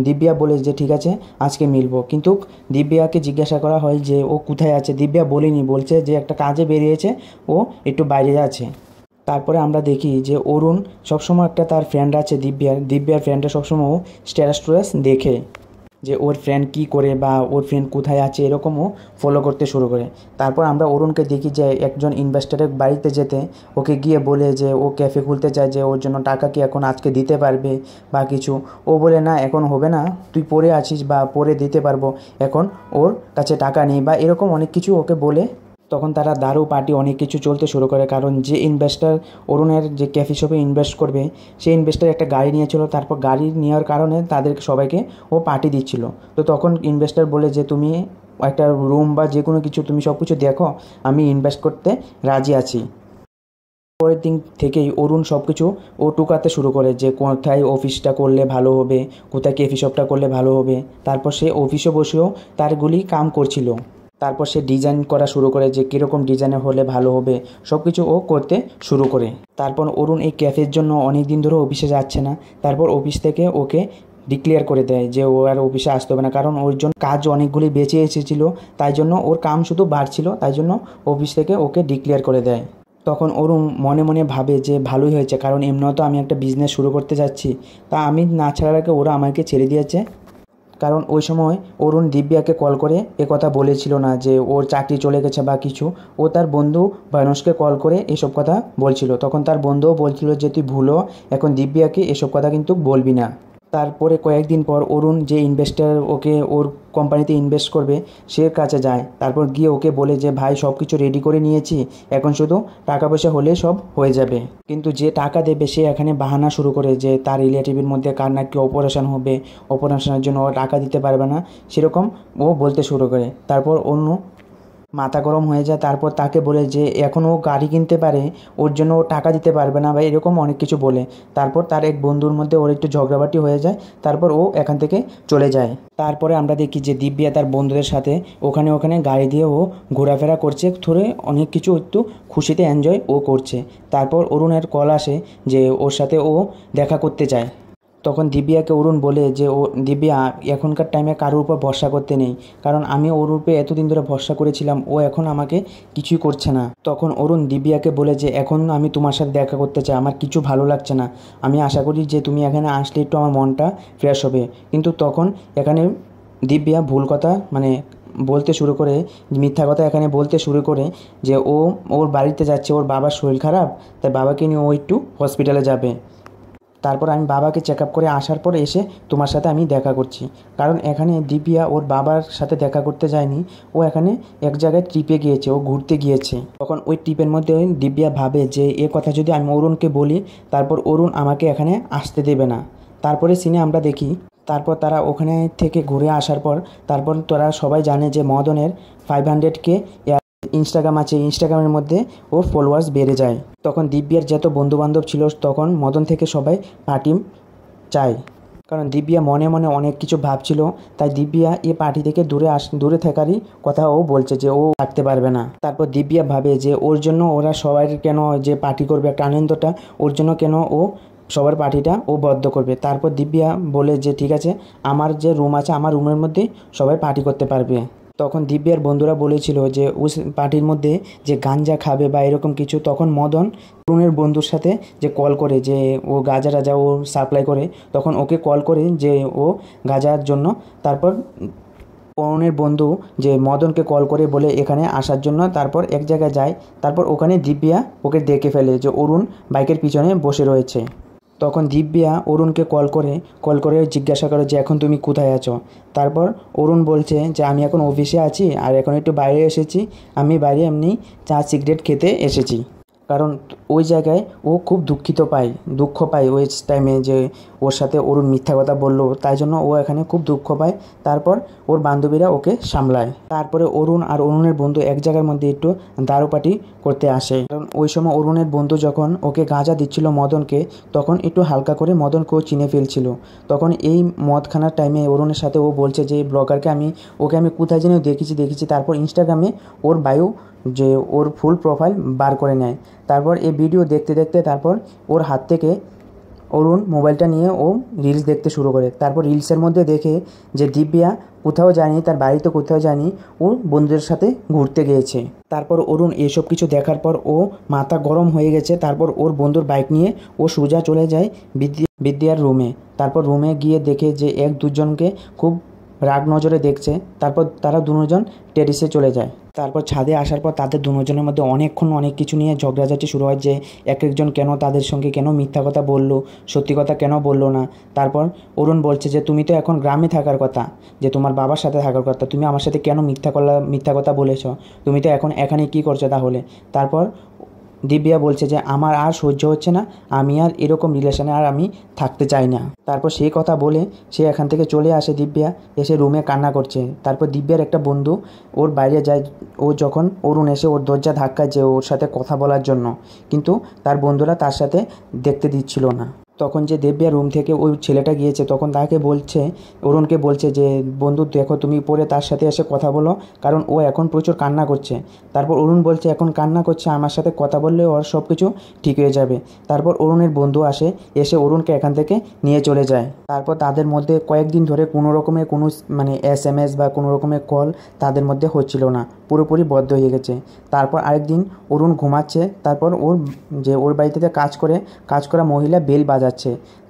A: দিব্যা বলে যে ঠিক আছে আজকে মিলবো, কিন্তু দিব্যাকে জিজ্ঞাসা করা হয় যে ও কোথায় আছে। দিব্যা বলেনি, বলছে যে একটা কাজে বেরিয়েছে, ও একটু বাইরে আছে। তারপরে আমরা দেখি যে অরুণ সবসময় একটা তার ফ্রেন্ড আছে দিব্যার ফ্রেন্ডটা সবসময় ও স্ট্যাটাস দেখে যে ওর ফ্রেন্ড কী করে বা ওর ফ্রেন্ড কোথায় আছে, এরকমও ফলো করতে শুরু করে। তারপর আমরা অরুণকে দেখি যে একজন ইনভেস্টরের বাড়িতে যেতে ওকে গিয়ে বলে যে ও ক্যাফে খুলতে চায়, যে ওর জন্য টাকা কি এখন আজকে দিতে পারবে বা কিছু। ও বলে না, এখন হবে না, তুই পরে আছিস বা পরে দিতে পারবো, এখন ওর কাছে টাকা নেই বা এরকম অনেক কিছু ওকে বলে। তখন তারা দারু পার্টি অনেক কিছু চলতে শুরু করে, কারণ যে ইনভেস্টার অরুণের যে ক্যাফে শপে ইনভেস্ট করবে সেই ইনভেস্টার একটা গাড়ি নিয়েছিল। তারপর গাড়ি নেওয়ার কারণে তাদেরকে সবাইকে ও পার্টি দিচ্ছিল। তো তখন ইনভেস্টার বলে যে তুমি একটা রুম বা যে কোনো কিছু তুমি সব কিছু দেখো, আমি ইনভেস্ট করতে রাজি আছি। পরের দিন থেকেই অরুণ সব কিছু ও টুকাতে শুরু করে যে কোথায় অফিসটা করলে ভালো হবে, কোথায় ক্যাফে শপটা করলে ভালো হবে। তারপর সে অফিসে বসেও তারগুলি কাম করছিল। তারপর সে ডিজাইন করা শুরু করে যে কীরকম ডিজাইনে হলে ভালো হবে, সব কিছু ও করতে শুরু করে। তারপর অরুণ এই ক্যাফের জন্য অনেক দিন ধরে অফিসে যাচ্ছে না। তারপর অফিস থেকে ওকে ডিক্লেয়ার করে দেয় যে ও আর অফিসে আসতে হবে না, কারণ ওর জন্য কাজ অনেকগুলি বেঁচে এসেছিলো, তাই জন্য ওর কাম শুধু বাড়ছিল, তাই জন্য অফিস থেকে ওকে ডিক্লেয়ার করে দেয়। তখন অরুণ মনে মনে ভাবে যে ভালোই হয়েছে, কারণ এমনিও তো আমি একটা বিজনেস শুরু করতে যাচ্ছি, তা আমি না ছাড়ার আগে ওরা আমাকে ছেড়ে দিয়েছে। কারণ ওই সময় অরুণ দিব্যাকে কল করে কথা বলেছিল না যে ওর চাকরি চলে গেছে বা কিছু। ও তার বন্ধু ভানুষকে কল করে এসব কথা বলছিল। তখন তার বন্ধুও বলছিল যে তুই ভুলো এখন দিব্যাকে এসব কথা কিন্তু বলবি না। তারপরে কয়েকদিন পর অরুণ যে ইনভেস্টার ওকে ওর কোম্পানিতে ইনভেস্ট করবে সে কাছে যায়। তারপর গিয়ে ওকে বলে যে ভাই সব কিছু রেডি করে নিয়েছি, এখন শুধু টাকা পয়সা হলে সব হয়ে যাবে। কিন্তু যে টাকা দেবে সে এখানে বাহানা শুরু করে যে তার রিলেটিভের মধ্যে কার নাকি অপারেশন হবে, অপারেশনের জন্য ও টাকা দিতে পারবে না, সেরকম ও বলতে শুরু করে। তারপর অন্য মাথা গরম হয়ে যায়। তারপর তাকে বলে যে এখন ও গাড়ি কিনতে পারে, ওর জন্য ও টাকা দিতে পারবে না বা এরকম অনেক কিছু বলে। তারপর তার এক বন্ধুর মধ্যে ওর একটু ঝগড়াবাটি হয়ে যায়। তারপর ও এখান থেকে চলে যায়। তারপরে আমরা দেখি যে দিব্যা তার বন্ধুদের সাথে ওখানে গাড়ি দিয়ে ও ঘোরাফেরা করছে, থরে অনেক কিছু একটু খুশিতে এনজয় ও করছে। তারপর অরুণের কল আসে যে ওর সাথে ও দেখা করতে চায়। তখন দিব্যাকে অরুণ বলে যে ও দিব্যা এখনকার টাইমে কারোর উপর ভরসা করতে নেই, কারণ আমি ওর উপরে এতদিন ধরে ভরসা করেছিলাম, ও এখন আমাকে কিছুই করছে না। তখন অরুণ দিব্যাকে বলে যে এখন আমি তোমার সাথে দেখা করতে চাই, আমার কিছু ভালো লাগছে না, আমি আশা করি যে তুমি এখানে আসলে একটু আমার মনটা ফ্রেশ হবে। কিন্তু তখন এখানে দিব্যা ভুল কথা বলতে শুরু করে, মিথ্যা কথা এখানে বলতে শুরু করে যে ও ওর বাড়িতে যাচ্ছে, ওর বাবার শরীর খারাপ, তাই বাবাকে নিয়ে ও একটু হসপিটালে যাবে। তারপর আমি বাবাকে চেক আপ করে আসার পর এসে তোমার সাথে আমি দেখা করছি। কারণ এখানে দিব্যা ওর বাবার সাথে দেখা করতে যায়নি, ও এখানে এক জায়গায় ট্রিপে গিয়েছে, ও ঘুরতে গিয়েছে। তখন ওই ট্রিপের মধ্যে দিব্যা ভাবে যে এ কথা যদি আমি অরুণকে বলি তারপর অরুণ আমাকে এখানে আসতে দেবে না। তারপরে সিনে আমরা দেখি তারপর তারা ওখানে থেকে ঘুরে আসার পর তারপর তারা সবাই জানে যে মদনের 500K ইনস্টাগ্রাম আছে, ইনস্টাগ্রামের মধ্যে ওর ফলোয়ার্স বেড়ে যায়। তখন দিব্যার যত বন্ধুবান্ধব ছিল তখন মদন থেকে সবাই পার্টি চায়, কারণ দিব্যা মনে মনে অনেক কিছু ভাবছিল। তাই দিব্যা এই পার্টি থেকে দূরে থাকারই কথা ও বলছে যে ও থাকতে পারবে না। তারপর দিব্যা ভাবে যে ওর জন্য ওরা সবাই কেন যে পার্টি করবে, একটা আনন্দটা ওর জন্য কেন ও সবার পার্টিটা ও বদ্ধ করবে। তারপর দিব্যা বলে যে ঠিক আছে, আমার যে রুম আছে আমার রুমের মধ্যে সবাই পার্টি করতে পারবে। তখন দিব্যার বন্ধুরা বলেছিল যে ওই পার্টির মধ্যে যে গাঞ্জা খাবে বা এরকম কিছু। তখন মদন অরুণের বন্ধুর সাথে যে কল করে যে ও গাঁজা রাজা ও সাপ্লাই করে, তখন ওকে কল করে যে ও গাঁজার জন্য। তারপর অরুণের বন্ধু যে মদনকে কল করে বলে এখানে আসার জন্য। তারপর এক জায়গায় যায়, তারপর ওখানে দিব্যা ওকে দেখে ফেলে যে অরুণ বাইকের পিছনে বসে রয়েছে। তখন দিব্যা অরুণকে কল করে জিজ্ঞাসা করে যে এখন তুমি কোথায় আছো। তারপর অরুণ বলছে যে আমি এখন অফিসে আছি আর এখন একটু বাইরে এসেছি, আমি বাইরে এমনি চা সিগারেট খেতে এসেছি। কারণ ওই জায়গায় ও খুব দুঃখ পায় ওই টাইমে যে ওর সাথে অরুণ মিথ্যা কথা বললো, তাই জন্য ও এখানে খুব দুঃখ পায়। তারপর ওর বান্ধবীরা ওকে সামলায়। তারপরে অরুণ আর অরুণের বন্ধু এক জায়গার মধ্যে একটু দারু পার্টি করতে আসে। কারণ ওই সময় অরুণের বন্ধু যখন ওকে গাঁজা দিচ্ছিল মদনকে, তখন একটু হালকা করে মদনকেও চিনে ফেলছিল। তখন এই মদ খানার টাইমে অরুণের সাথে ও বলছে যে ব্লগারকে আমি কোথায় যেন দেখেছি। তারপর ইনস্টাগ্রামে ওর বায়ো যে ওর ফুল প্রোফাইল বার করে নেয়। তারপর এই ভিডিও দেখতে দেখতে তারপর ওর হাত থেকে অরুণ মোবাইলটা নিয়ে ও রিলস দেখতে শুরু করে। তারপর রিলসের মধ্যে দেখে যে দিব্যা কোথাও যায়নি, তার বাড়িতে কোথাও যায়নি, ও বন্ধুদের সাথে ঘুরতে গিয়েছে। তারপর অরুণ এসব কিছু দেখার পর ও মাথা গরম হয়ে গেছে। তারপর ওর বন্ধুর বাইক নিয়ে ও সোজা চলে যায় বিদ্যার রুমে। তারপর রুমে গিয়ে দেখে যে এক দুজনকে খুব রাগ নজরে দেখছে। তারপর তারা দুজন টেরিসে চলে যায়। তারপর ছাদে আসার পর তাদের দুজনের মধ্যে অনেকক্ষণ অনেক কিছু নিয়ে ঝগড়াঝাটি শুরু হয় যে এক একজন কেন তাদের সঙ্গে কেন মিথ্যা কথা বললো, সত্যি কথা কেন বললো না। তারপর অরুণ বলছে যে তুমি তো এখন গ্রামে থাকার কথা, যে তোমার বাবার সাথে থাকার কথা, তুমি আমার সাথে কেন মিথ্যা কথা বলেছ, তুমি তো এখন এখানে কী করছো তাহলে। তারপর দিব্যা বলছে যে আমার আর সহ্য হচ্ছে না, আমি আর এরকম রিলেশনে আর আমি থাকতে চাই না। তারপর সেই কথা বলে সে এখান থেকে চলে আসে। দিব্যা এসে রুমে কান্না করছে। তারপর দিব্যার একটা বন্ধু ওর বাইরে যায়। ও যখন অরুণ এসে ওর দরজা ধাক্কায় যে ওর সাথে কথা বলার জন্য, কিন্তু তার বন্ধুরা তার সাথে দেখতে দিচ্ছিল না। তখন যে দিব্যা রুম থেকে ওই ছেলেটা গিয়েছে, তখন তাকে বলছে, অরুণকে বলছে যে বন্ধু দেখো তুমি পরে তার সাথে এসে কথা বলো, কারণ ও এখন প্রচুর কান্না করছে। তারপর অরুণ বলছে এখন কান্না করছে, আমার সাথে কথা বললে ওর সব কিছু ঠিক হয়ে যাবে। তারপর অরুণের বন্ধু এসে অরুণকে এখান থেকে নিয়ে চলে যায়। তারপর তাদের মধ্যে কয়েকদিন ধরে কোনো রকমের SMS বা কোনো রকমের কল তাদের মধ্যে হচ্ছিল না, পুরোপুরি বদ্ধ হয়ে গেছে। তারপর আরেকদিন অরুণ ঘুমাচ্ছে। তারপর ওর বাড়িতে কাজ করা মহিলা বেল বাজাচ্ছে।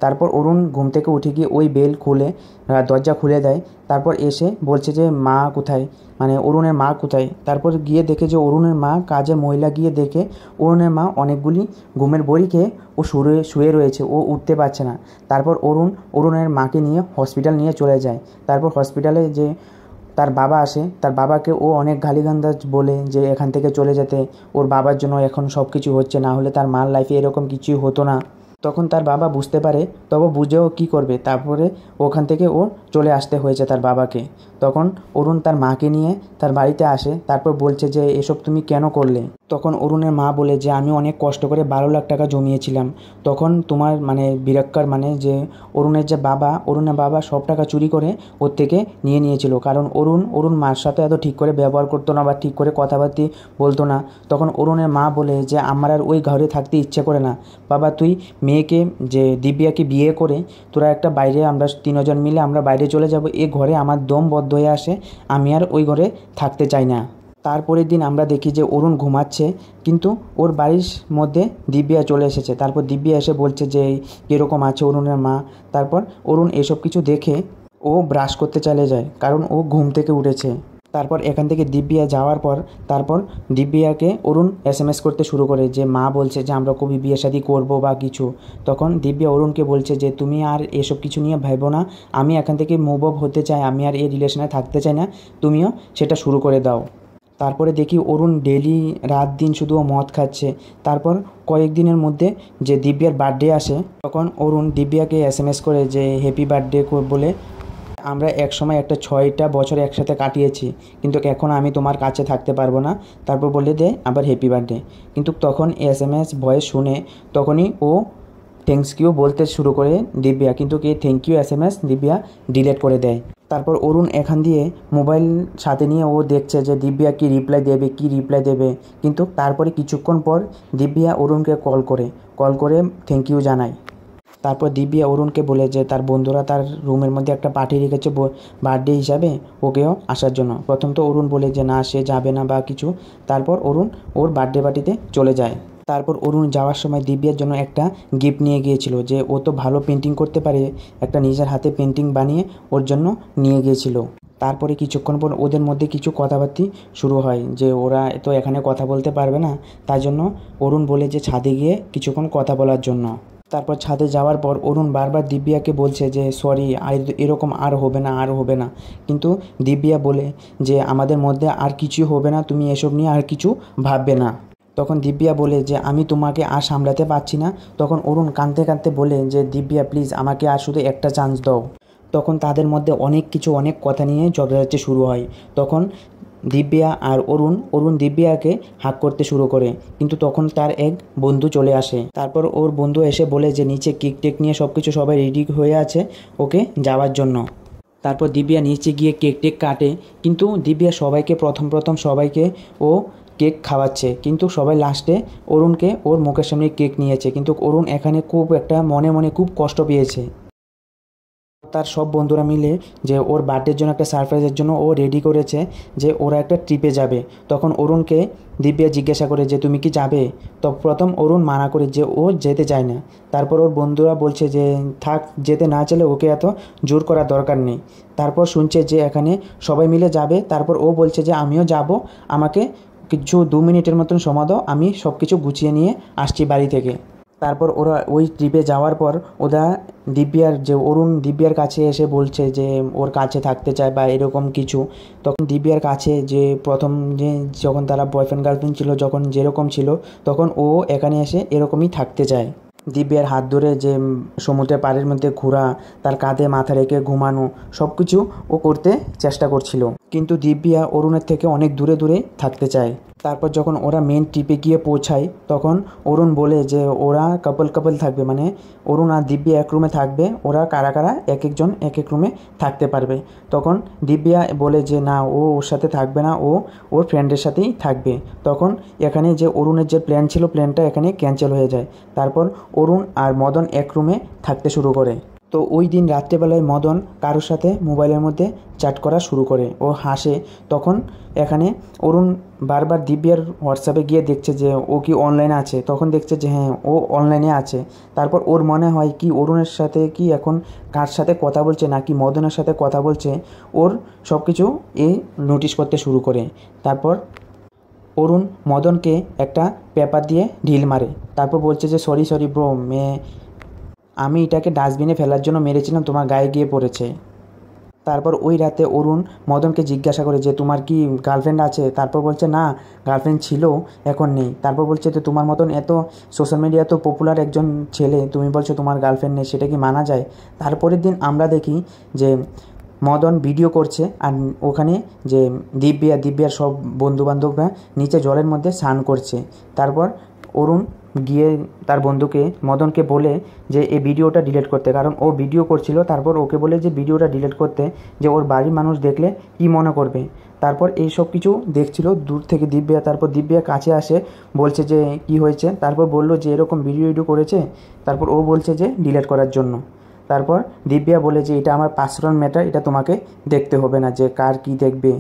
A: তারপর অরুণ ঘুম থেকে উঠে গিয়ে ওই বেল খুলে দরজা খুলে দেয়। তারপর এসে বলছে যে মা কোথায়, অরুণের মা কোথায়। তারপর গিয়ে দেখে যে অরুণের মা, কাজের মহিলা গিয়ে দেখে অরুণের মা অনেকগুলি ঘুমের বড়ি খেয়ে ও শুয়ে রয়েছে, ও উঠতে পারছে না। তারপর অরুণের মাকে নিয়ে হসপিটাল নিয়ে চলে যায়। তারপর হসপিটালে যে তার বাবা আসে, তার বাবাকে ও অনেক গালিগালাজ বলে যে এখান থেকে চলে যেতে, ওর বাবার জন্য এখন সব কিছু হচ্ছে, না হলে তার মার লাইফে এরকম কিছুই হতো না। তখন তার বাবা বুঝতে পারে, তবে বুঝেও কী করবে। তারপরে ওখান থেকে ও চলে আসতে হয়েছে তার বাবাকে। তখন অরুণ তার মাকে নিয়ে তার বাড়িতে আসে। তারপর বলছে যে এসব তুমি কেন করলে। তখন অরুণের মা বলে যে আমি অনেক কষ্ট করে 12 লাখ টাকা জমিয়েছিলাম। তখন তোমার বিরাক্কার যে অরুণের বাবা সব টাকা চুরি করে ওর থেকে নিয়েছিল। কারণ অরুণ মার সাথে এত ঠিক করে ব্যবহার করতো না বা ঠিক করে কথাবার্তা বলতো না। তখন অরুণের মা বলে যে আমার আর ওই ঘরে থাকতে ইচ্ছে করে না। বাবা তুই মেয়েকে যে দিব্যাকে বিয়ে করে তোরা একটা বাইরে, আমরা 3 জন মিলে আমরা বাইরে চলে যাব। এ ঘরে আমার দম বদ্ধ হয়ে আসে, আমি আর ওই ঘরে থাকতে চাই না। তারপরের দিন আমরা দেখি যে অরুণ ঘুমাচ্ছে, কিন্তু ওর বাড়ির মধ্যে দিব্যা চলে এসেছে। তারপর দিব্যা এসে বলছে যে এরকম আছে অরুণের মা। তারপর অরুণ এসব কিছু দেখে ও ব্রাশ করতে চলে যায়, কারণ ও ঘুম থেকে উঠেছে। তারপর এখান থেকে দিব্যা যাওয়ার পর তারপর দিব্যাকে অরুণ SMS করতে শুরু করে যে মা বলছে যে আমরা কবি বিয়ে শাদী করবো বা কিছু। তখন দিব্যা অরুণকে বলছে যে তুমি আর এসব কিছু নিয়ে ভাবো না, আমি এখান থেকে মুভ অফ হতে চাই, আমি আর এই রিলেশনে থাকতে চাই না, তুমিও সেটা শুরু করে দাও। তারপরে দেখি অরুণ ডেলি রাত দিন শুধু মদ খাচ্ছে। তারপর কয়েকদিনের মধ্যে যে দিব্যার বার্থডে আসে, তখন অরুণ দিব্যাকে SMS করে যে হ্যাপি বার্থডে বলে, আমরা একসময় একটা 6টা বছর একসাথে কাটিয়েছি, কিন্তু এখন আমি তোমার কাছে থাকতে পারবো না। তারপর বলে দে আবার হ্যাপি বার্থডে। কিন্তু তখন SMS ভয়েস শুনে তখনই ও থ্যাঙ্কস ইউ বলতে শুরু করে দিব্যা, কিন্তু thank you SMS Divya delete করে দেয়। তারপর অরুণ এখান দিয়ে মোবাইল সাথে নিয়ে ও দেখছে যে দিব্যা কি রিপ্লাই দেবে। কিন্তু তারপরে কিছুক্ষণ পর দিব্যা অরুণকে কল করে থ্যাংক ইউ জানায়। তারপর দিব্যা অরুণকে বলে যে তার বন্ধুরা তার রুমের মধ্যে একটা পার্টি রেখেছে বার্থডে হিসাবে, ওকেও আসার জন্য। প্রথম তো অরুণ বলে যে না সে যাবে না বা কিছু। তারপর অরুণ ওর বার্থডে পার্টিতে চলে যায়। তারপর অরুণ যাওয়ার সময় দিব্যার জন্য একটা গিফট নিয়ে গিয়েছিল, যে ও তো ভালো পেন্টিং করতে পারে, একটা নিজের হাতে পেন্টিং বানিয়ে ওর জন্য নিয়ে গিয়েছিল। তারপরে কিছুক্ষণ পর ওদের মধ্যে কিছু কথাবার্তা শুরু হয়, যে ওরা তো এখানে কথা বলতে পারবে না, তাই জন্য অরুণ বলে যে ছাদে গিয়ে কিছুক্ষণ কথা বলার জন্য। তারপর ছাদে যাওয়ার পর অরুণ বারবার দিব্যাকে বলছে যে সরি, এরকম আর হবে না। কিন্তু দিব্যা বলে যে আমাদের মধ্যে আর কিছুই হবে না, তুমি এসব নিয়ে আর কিছু ভাববে না। তখন দিব্যা বলে যে আমি তোমাকে আর সামলাতে পারছি না। তখন অরুণ কাঁদতে কাঁদতে বলে যে দিব্যা প্লিজ আমাকে আর শুধু একটা চান্স দাও। তখন তাদের মধ্যে অনেক কথা নিয়ে ঝগড়াঝাটি শুরু হয়। তখন দিব্যা আর অরুণ দিব্যাকে হাক করতে শুরু করে, কিন্তু তখন তার এক বন্ধু চলে আসে। তারপর ওর বন্ধু এসে বলে যে নিচে কেক টেক নিয়ে সব কিছু সবাই রেডি হয়ে আছে ওকে যাওয়ার জন্য। তারপর দিব্যা নিচে গিয়ে কেক টেক কাটে, কিন্তু দিব্যা সবাইকে প্রথম সবাইকে ও কেক খাওয়াচ্ছে, কিন্তু সবাই লাস্টে অরুণকে ওর মুখের সামনে কেক নিয়েছে। কিন্তু অরুণ এখানে খুব একটা মনে খুব কষ্ট পেয়েছে। তার সব বন্ধুরা মিলে যে ওর বার্থডের জন্য একটা সারপ্রাইজের জন্য ও রেডি করেছে যে ওরা একটা ট্রিপে যাবে। তখন অরুণকে দিব্যা জিজ্ঞাসা করে যে তুমি কি যাবে? তো প্রথম অরুণ মানা করে যে ও যেতে চায় না। তারপর ওর বন্ধুরা বলছে যে থাক, যেতে না চাইলে ওকে এত জোর করার দরকার নেই। তারপর শুনছে যে এখানে সবাই মিলে যাবে। তারপর ও বলছে যে আমিও যাব, আমাকে কিছু 2 মিনিটের মতন সময় দাও, আমি সব কিছু গুছিয়ে নিয়ে আসছি বাড়ি থেকে। তারপর ওরা ওই ট্রিপে যাওয়ার পর ওরা অরুণ দিব্যার কাছে এসে বলছে যে ওর কাছে থাকতে চায় বা এরকম কিছু। তখন দিব্যার কাছে যে প্রথম যে যখন তারা বয়ফ্রেন্ড গার্লফ্রেন্ড ছিল, যখন যেরকম ছিল তখন ও এখানে এসে এরকমই থাকতে চায়। দিব্যার হাত ধরে যে সমুদ্রের পাড়ের মধ্যে ঘোরা, তার কাঁধে মাথা রেখে ঘুমানো, সব কিছু ও করতে চেষ্টা করছিল। কিন্তু দিব্যা অরুণের থেকে অনেক দূরে থাকতে চায়। তারপর যখন ওরা মেন ট্রিপে গিয়ে পৌঁছায় তখন অরুণ বলে যে ওরা কাপল থাকবে, মানে অরুণ আর দিব্যা এক রুমে থাকবে, ওরা কারা এক একজন এক এক রুমে থাকতে পারবে। তখন দিব্যা বলে যে না, ও ওর সাথে থাকবে না, ও ওর ফ্রেন্ডের সাথেই থাকবে। তখন এখানে যে অরুণের যে প্ল্যান ছিল প্ল্যানটা এখানে ক্যান্সেল হয়ে যায়। তারপর অরুণ আর মদন এক রুমে থাকতে শুরু করে। তো ওই দিন রাত্রেবেলায় মদন কারোর সাথে মোবাইলের মধ্যে চ্যাট করা শুরু করে, ও হাসে। তখন এখানে অরুণ বারবার দিব্যার হোয়াটসঅ্যাপে গিয়ে দেখছে যে ও কি অনলাইনে আছে। তখন দেখছে যে হ্যাঁ, ও অনলাইনে আছে। তারপর ওর মনে হয় কি অরুণের সাথে কি এখন কার সাথে কথা বলছে নাকি মদনের সাথে কথা বলছে, ওর সব কিছু এ নোটিশ করতে শুরু করে। তারপর অরুণ মদনকে একটা পেপার দিয়ে ঢিল মারে। তারপর বলছে যে সরি ব্রো, আমি এটাকে ডাস্টবিনে ফেলার জন্য মেরেছিলাম, তোমার গায়ে গিয়ে পড়েছে। তারপর ওই রাতে অরুণ মদনকে জিজ্ঞাসা করে যে তোমার কি গার্লফ্রেন্ড আছে? তারপর বলছে না, গার্লফ্রেন্ড ছিল, এখন নেই। তারপর বলছে যে তোমার মতন এত সোশ্যাল মিডিয়া তো পপুলার একজন ছেলে, তুমি বলছো তোমার গার্লফ্রেন্ড নেই, সেটা কি মানা যায়? তারপরের দিন আমরা দেখি যে মদন ভিডিও করছে আর ওখানে যে দিব্যার সব বন্ধুবান্ধবরা নিচে জলের মধ্যে স্নান করছে। তারপর অরুণ গিয়ে তার বন্ধুকে মদনকে বলে যে এই ভিডিওটা ডিলিট করতে, কারণ ও ভিডিও করছিল। তারপর ওকে বলে যে ভিডিওটা ডিলিট করতে, যে ওর বাড়ির মানুষ দেখলে কী মনে করবে। তারপর এই সব কিছু দেখছিল দূর থেকে দিব্যা। তারপর দিব্যা কাছে আসে, বলছে যে কি হয়েছে। তারপর বলল যে এরকম ভিডিও করেছে। তারপর ও বলছে যে ডিলিট করার জন্য। তারপর দিব্যা বলে যে এটা আমার পার্সোনাল ম্যাটার, এটা তোমাকে দেখতে হবে না যে কার কি দেখবে।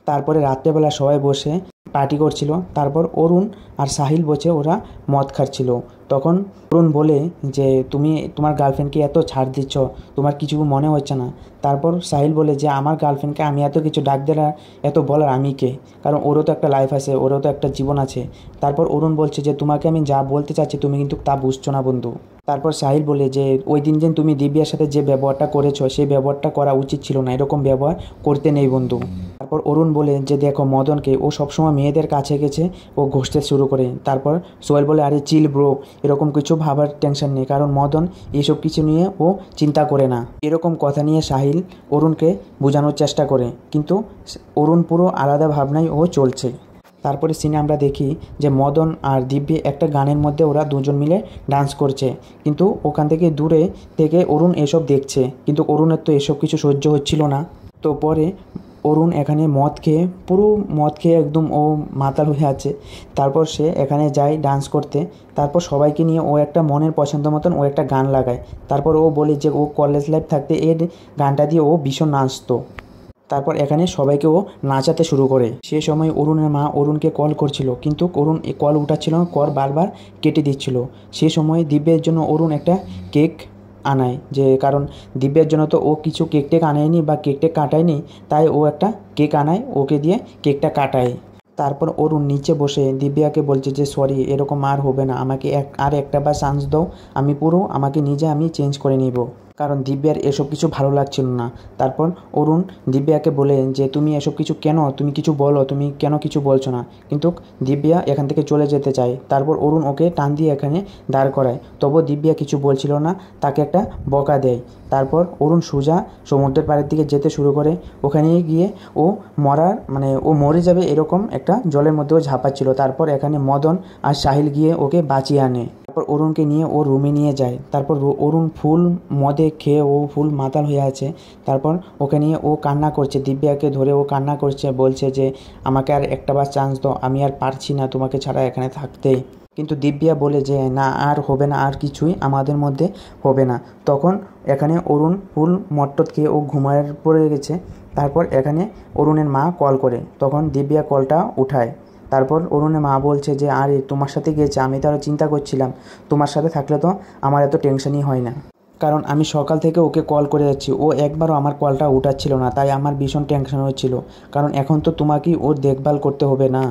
A: তারপরে রাত্রেবেলা সবাই বসে পার্টি করছিল। তারপর অরুণ আর সাহিল বসে ওরা মদ খাচ্ছিল। তখন অরুণ বলে যে তুমি তোমার গার্লফ্রেন্ডকে এত ছাড় দিচ্ছ, তোমার কিছু মনে হচ্ছে না? তারপর সাহিল বলে যে আমার গার্লফ্রেন্ডকে আমি এত কিছু ডাক দেওয়ার এত বলার আমি কে, কারণ ওরও তো একটা লাইফ আছে, ওরও তো একটা জীবন আছে। তারপর অরুণ বলছে যে তোমাকে আমি যা বলতে চাচ্ছি তুমি কিন্তু তা বুঝছো না বন্ধু। তারপর সাহিল বলে যে ওই দিন যে তুমি দিব্যার সাথে যে ব্যবহারটা করেছো সেই ব্যবহারটা করা উচিত ছিল না, এরকম ব্যবহার করতে নেই বন্ধু। তারপর অরুণ বলে যে দেখো মদনকে, ও সবসময় মেয়েদের কাছে গেছে, ও ঘষতে শুরু করে। তারপর সোহেল বলে আরে চিল ব্রো, এরকম কিছু ভাবার টেনশন নেই, কারণ মদন এইসব কিছু নিয়ে ও চিন্তা করে না। এরকম কথা নিয়ে সাহিল অরুণকে বোঝানোর চেষ্টা করে, কিন্তু অরুণ পুরো আলাদা ভাবনায় ও চলছে। তারপরে সিনে আমরা দেখি যে মদন আর দিব্যি একটা গানের মধ্যে ওরা দুজন মিলে ডান্স করছে, কিন্তু ওখান থেকে দূরে থেকে অরুণ এসব দেখছে, কিন্তু অরুণের তো এসব কিছু সহ্য হচ্ছিল না। তো পরে অরুণ এখানে পুরো মদ খেয়ে একদম ও মাতাল হয়ে আছে। তারপর সে এখানে যায় ডান্স করতে। তারপর সবাইকে নিয়ে ও একটা মনের পছন্দ মতন ও একটা গান লাগায়। তারপর ও বলে যে ও কলেজ লাইফ থাকতে এই গানটা দিয়ে ও ভীষণ নাচতো। তারপর এখানে সবাইকে ও নাচাতে শুরু করে। সে সময় অরুণের মা অরুণকে কল করছিল, কিন্তু অরুণ কল উঠাচ্ছিল না, কল বারবার কেটে দিচ্ছিল। সে সময় দিব্যের জন্য অরুণ একটা কেক আনায়, যে কারণ দিব্যের জন্য তো ও কিছু কেক টেক আনায়নি বা কেক টেক কাটায়নি, তাই ও একটা কেক আনায়, ওকে দিয়ে কেকটা কাটায়। তারপর অরুণ নিচে বসে দিব্যাকে বলছে যে সরি, এরকম আর হবে না, আমাকে আর একটা বার চান্স দাও, আমি পুরো আমাকে নিজে আমি চেঞ্জ করে নিব। কারণ দিব্যার এসব কিছু ভালো লাগছিল না। তারপর অরুণ দিব্যাকে বলে যে তুমি এসব কিছু কেন, তুমি কিছু বলো, তুমি কেন কিছু বলছো না। কিন্তু দিব্যা এখান থেকে চলে যেতে চায়। তারপর অরুণ ওকে টান দিয়ে এখানে দাঁড় করায়, তবুও দিব্যা কিছু বলছিল না, তাকে একটা বকা দেয়। তারপর অরুণ সোজা সমুদ্রের পাড়ের দিকে যেতে শুরু করে। ওখানে গিয়ে ও ও মরে যাবে এরকম একটা জলের মধ্যেও ঝাঁপাচ্ছিল। তারপর এখানে মদন আর সাহিল গিয়ে ওকে বাঁচিয়ে আনে। তারপর অরুণকে নিয়ে ও রুমে নিয়ে যায়। তারপর অরুণ ফুল মদে খেয়ে ও ফুল মাতাল হয়ে আছে। তারপর ওকে নিয়ে ও কান্না করছে, দিব্যাকে ধরে ও কান্না করছে, বলছে যে আমাকে আর একটা বার চান্স দাও, আমি আর পারছি না তোমাকে ছাড়া এখানে থাকতে। কিন্তু দিব্যা বলে যে না, আর হবে না, আর কিছুই আমাদের মধ্যে হবে না। তখন এখানে অরুণ ফুল মট্টত খেয়ে ও ঘুমায় পড়ে গেছে। তারপর এখানে অরুণের মা কল করে, তখন দিব্যা কলটা উঠায়। তারপর অরুণের মা বলছে যে আরে তোমার সাথে গিয়েছে, আমি তো আরও চিন্তা করছিলাম, তোমার সাথে থাকলে তো আমার এত টেনশনই হয় না, কারণ আমি সকাল থেকে ওকে কল করে যাচ্ছি, ও একবারও আমার কলটা উঠাচ্ছিল না, তাই আমার ভীষণ টেনশন হচ্ছিল, কারণ এখন তো তোমাকেই ওর দেখভাল করতে হবে না।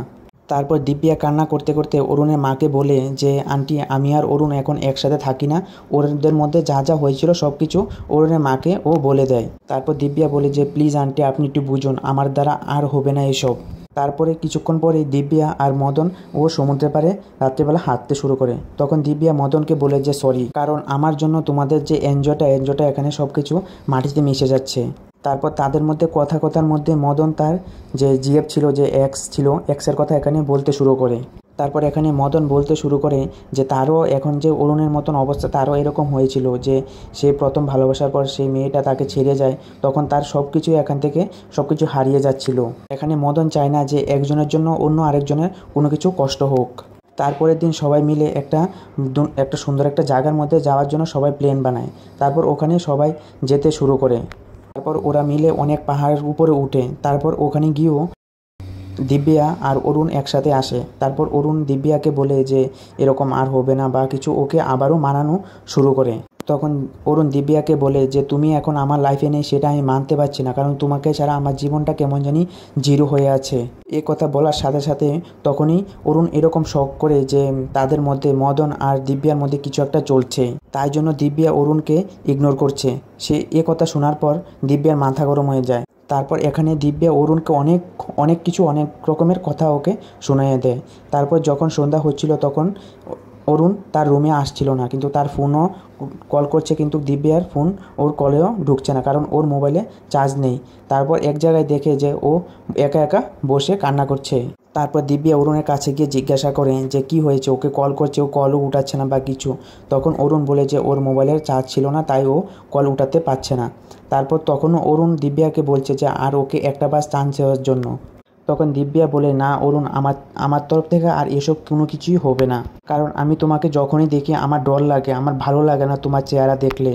A: তারপর দিব্যা কান্না করতে করতে অরুণের মাকে বলে যে আন্টি, আমি আর অরুণ এখন একসাথে থাকি না, ওদের মধ্যে যা যা হয়েছিল সব কিছু অরুণের মাকে ও বলে দেয়। তারপর দিব্যা বলে যে প্লিজ আন্টি, আপনি একটু বুঝুন, আমার দ্বারা আর হবে না এসব। তারপরে কিছুক্ষণ পরে দিব্যা আর মদন ও সমুদ্রের পাড়ে রাত্রিবেলা হাঁটতে শুরু করে। তখন দিব্যা মদনকে বলে যে সরি, কারণ আমার জন্য তোমাদের যে এনজয়টা এখানে সব কিছু মাটিতে মিশে যাচ্ছে। তারপর তাদের মধ্যে কথার মধ্যে মদন তার যে জিএফ ছিল, যে এক্স ছিল, এক্সের কথা এখানে বলতে শুরু করে। তারপর এখানে মদন বলতে শুরু করে যে তারও এখন যে অরুণের মতন অবস্থা, তারও এরকম হয়েছিল যে সে প্রথম ভালোবাসার পর সেই মেয়েটা তাকে ছেড়ে যায়, তখন তার সব কিছুই এখান থেকে সব কিছু হারিয়ে যাচ্ছিল। এখানে মদন চায় না যে একজনের জন্য অন্য আরেকজনের কোনো কিছু কষ্ট হোক। তারপরের দিন সবাই মিলে একটা সুন্দর একটা জায়গার মধ্যে যাওয়ার জন্য সবাই প্ল্যান বানায়। তারপর ওখানে সবাই যেতে শুরু করে। তারপর ওরা মিলে অনেক পাহাড়ের উপরে উঠে। তারপর ওখানে গিয়েও দিব্যা আর অরুণ একসাথে আসে। তারপর অরুণ দিব্যাকে বলে যে এরকম আর হবে না বা কিছু, ওকে আবারও মানানো শুরু করে। তখন অরুণ দিব্যাকে বলে যে তুমি এখন আমার লাইফে নেই, সেটা আমি মানতে পারছি না, কারণ তোমাকে ছাড়া আমার জীবনটা কেমন জানি জিরো হয়ে আছে। এ কথা বলার সাথে সাথে তখনই অরুণ এরকম শখ করে যে তাদের মধ্যে মদন আর দিব্যার মধ্যে কিছু একটা চলছে, তাই জন্য দিব্যা অরুণকে ইগনোর করছে। সে এ কথা শোনার পর দিব্যার মাথা গরম হয়ে যায়। তারপর এখানে দিব্যা অরুণকে অনেক রকমের কথা ওকে শুনিয়ে দেয়। তারপর যখন সন্ধ্যা হচ্ছিল তখন অরুণ তার রুমে আসছিল না, কিন্তু তার ফোনও কল করছে, কিন্তু দিব্যার ফোন ওর কলেও ঢুকছে না, কারণ ওর মোবাইলে চার্জ নেই। তারপর এক জায়গায় দেখে যে ও একা একা বসে কান্না করছে। তারপর দিব্যা অরুণের কাছে গিয়ে জিজ্ঞাসা করে যে কি হয়েছে, ওকে কল করছে, ও কলও উঠাচ্ছে না বা কিছু। তখন অরুণ বলে যে ওর মোবাইলের চার্জ ছিল না, তাই ও কল উঠাতে পারছে না। তারপর তখনও অরুণ দিব্যাকে বলছে যে আর ওকে একটা বার চান্স দেওয়ার জন্য। তখন দিব্যা বলে না অরুণ, আমার তরফ থেকে আর এসব কোনো কিছুই হবে না, কারণ আমি তোমাকে যখনই দেখি আমার ডর লাগে, আমার ভালো লাগে না তোমার চেহারা দেখলে।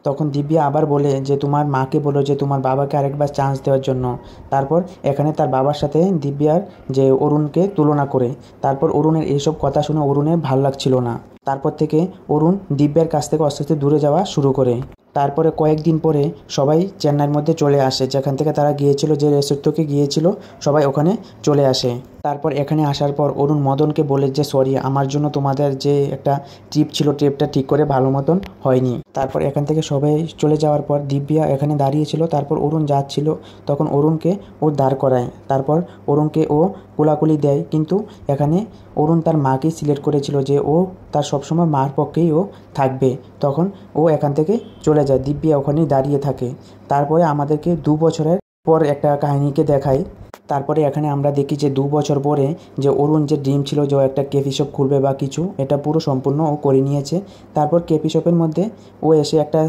A: তখন দিব্যা আবার বলে যে তোমার মাকে বলো যে তোমার বাবাকে আরেকবার চান্স দেওয়ার জন্য। তারপর এখানে তার বাবার সাথে দিব্যার যে অরুণকে তুলনা করে। তারপর অরুণের এইসব কথা শুনে অরুণের ভালো লাগছিল না। তারপর থেকে অরুণ দিব্যার কাছ থেকে আস্তে আস্তে দূরে যাওয়া শুরু করে। তারপরে কয়েকদিন পরে সবাই চেন্নাইয়ের মধ্যে চলে আসে, যেখান থেকে তারা গিয়েছিল, যে রিসোর্ট থেকে গিয়েছিল, সবাই ওখানে চলে আসে। তারপর এখানে আসার পর অরুণ মদনকে বলে যে সরি, আমার জন্য তোমাদের যে একটা ট্রিপ ছিল, ট্রিপটা ঠিক করে ভালো মতন হয়নি। তারপর এখান থেকে সবাই চলে যাওয়ার পর দিব্যা এখানে দাঁড়িয়েছিল। তারপর অরুণ যাচ্ছিল, তখন অরুণকে ও দাঁড় করায়। তারপর অরুণকে ও কোলাকুলি দেয়, কিন্তু এখানে অরুণ তার মাকে সিলেক্ট করেছিল যে ও তার সবসময় মার পক্ষেই ও থাকবে। তখন ও এখান থেকে চলে যায়, দিব্যা ওখানেই দাঁড়িয়ে থাকে। তারপরে আমাদেরকে 2 বছরের পর একটা কাহিনীকে দেখায়। তারপরে এখানে আমরা দেখি যে 2 বছর পরে যে অরুণ যে ড্রিম ছিল যে ও একটা কেফি শপ খুলবে বা কিছু, এটা পুরো সম্পূর্ণ ও করে নিয়েছে। তারপর কেফি শপের মধ্যে ও এসে একটা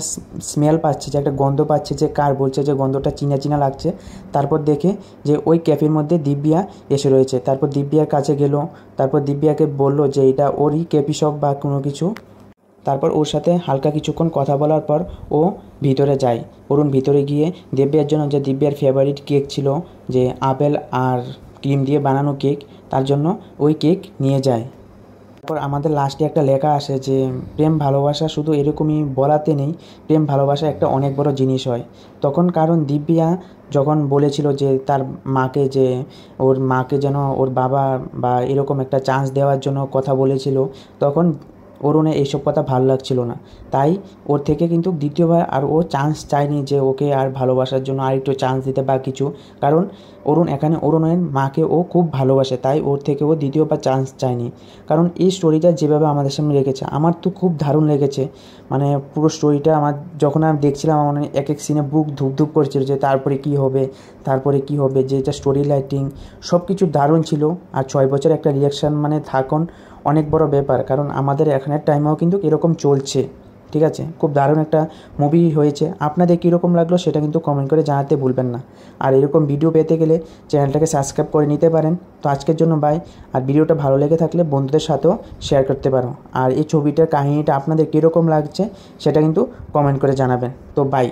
A: স্মেল পাচ্ছে, যে একটা গন্ধ পাচ্ছে, যে কার বলছে যে গন্ধটা চিনা চিনা লাগছে। তারপর দেখে যে ওই ক্যাফের মধ্যে দিব্যা এসে রয়েছে। তারপর দিব্যার কাছে গেল। তারপর দিব্যাকে বলল যে এটা ওরই কেফি শপ বা কোনো কিছু। তারপর ওর সাথে হালকা কিছুক্ষণ কথা বলার পর ও ভিতরে যায়। অরুণ ভিতরে গিয়ে দিব্যার জন্য, যে দিব্যার ফেভারিট কেক ছিল, যে আপেল আর ক্রিম দিয়ে বানানো কেক, তার জন্য ওই কেক নিয়ে যায়। তারপর আমাদের লাস্টে একটা লেখা আসে যে প্রেম ভালোবাসা শুধু এরকমই বলাতে নেই, প্রেম ভালোবাসা একটা অনেক বড় জিনিস হয়। তখন কারণ দিব্যা যখন বলেছিল যে তার মাকে, যে ওর মাকে যেন ওর বাবা বা এরকম একটা চান্স দেওয়ার জন্য কথা বলেছিল, তখন অরুণের এইসব কথা ভালো লাগছিল না, তাই ওর থেকে কিন্তু দ্বিতীয়বার আর ও চান্স চায়নি যে ওকে আর ভালোবাসার জন্য আর একটু চান্স দিতে বা কিছু। কারণ অরুণ এখানে অরুণের মাকে ও খুব ভালোবাসে, তাই ওর থেকে ও দ্বিতীয়বার চান্স চায়নি। কারণ এই স্টোরিটা যেভাবে আমাদের সামনে রেখেছে আমার তো খুব দারুণ লেগেছে। মানে পুরো স্টোরিটা আমার যখন আমি দেখছিলাম আমার এক এক সিনে বুক ধুপধুপ করছিল যে তারপরে কী হবে, তারপরে কী হবে, যে এটা স্টোরি লাইটিং সব কিছু দারুণ ছিল। আর 6 বছর একটা রিয়াকশান মানে থাকুন অনেক বড় ব্যাপার, কারণ আমাদের এখানের টাইমেও কিন্তু এরকম চলছে। ঠিক আছে, খুব দারুণ একটা মুভি হয়েছে। আপনাদের কীরকম লাগলো সেটা কিন্তু কমেন্ট করে জানাতে ভুলবেন না। আর এরকম ভিডিও পেতে গেলে চ্যানেলটাকে সাবস্ক্রাইব করে নিতে পারেন। তো আজকের জন্য বাই। আর ভিডিওটা ভালো লেগে থাকলে বন্ধুদের সাথেও শেয়ার করতে পারো। আর এই ছবিটার কাহিনিটা আপনাদের কীরকম লাগছে সেটা কিন্তু কমেন্ট করে জানাবেন। তো বাই।